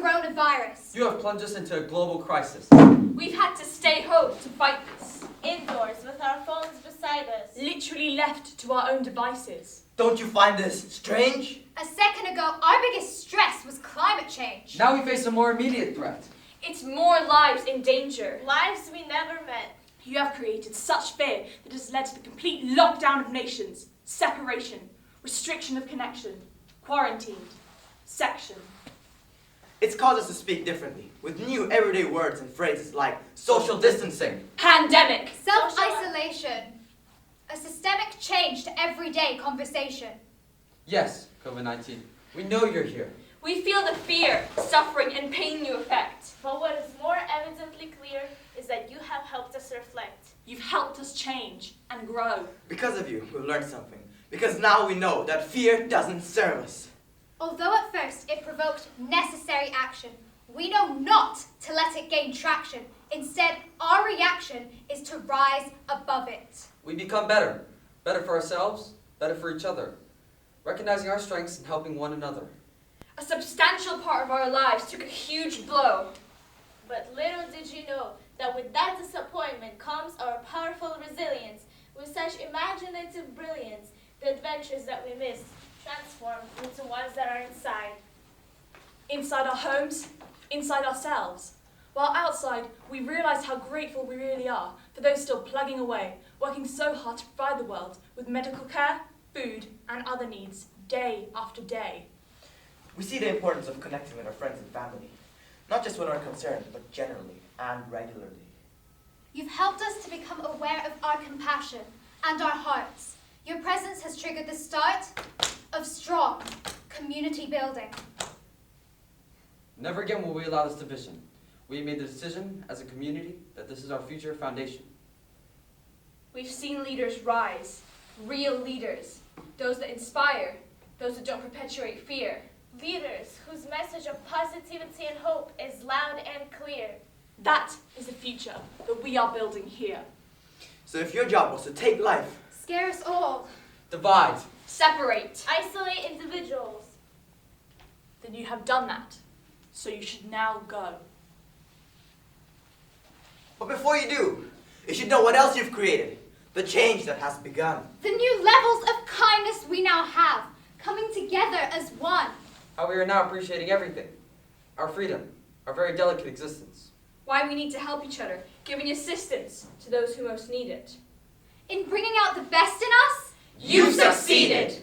coronavirus. You have plunged us into a global crisis. We've had to stay home to fight this. Indoors with our phones beside us. Literally left to our own devices. Don't you find this strange? A second ago, our biggest stress was climate change. Now we face a more immediate threat. It's more lives in danger. Lives we never met. You have created such fear that has led to the complete lockdown of nations, separation, restriction of connection, quarantined, section. It's caused us to speak differently, with new everyday words and phrases like social distancing, Pandemic. Self-isolation. A systemic change to everyday conversation. Yes, COVID-19, we know you're here. We feel the fear, suffering, and pain you affect. But what is more evidently clear is that you have helped us reflect. You've helped us change and grow. Because of you, we've learned something. Because now we know that fear doesn't serve us. Although at first it provoked necessary action, we know not to let it gain traction. Instead, our reaction is to rise above it. We become better. Better for ourselves, better for each other. Recognizing our strengths and helping one another. A substantial part of our lives took a huge blow. But little did you know that with that disappointment comes our powerful resilience. With such imaginative brilliance, the adventures that we missed transform into ones that are inside. Inside our homes, inside ourselves. While outside, we realize how grateful we really are for those still plugging away, working so hard to provide the world with medical care, food, and other needs, day after day. We see the importance of connecting with our friends and family, not just when we're concerned, but generally and regularly. You've helped us to become aware of our compassion and our hearts. Your presence has triggered the start of strong community building. Never again will we allow this division. We made the decision as a community that this is our future foundation. We've seen leaders rise, real leaders, those that inspire, those that don't perpetuate fear. Leaders whose message of positivity and hope is loud and clear. That is the future that we are building here. So if your job was to take life, Scare us all. Divide. Separate. Isolate individuals. Then you have done that, so you should now go. but before you do, you should know what else you've created, the change that has begun. The new levels of kindness we now have, coming together as one. How we are now appreciating everything. Our freedom, our very delicate existence. Why we need to help each other, giving assistance to those who most need it. In bringing out the best in us, You've succeeded!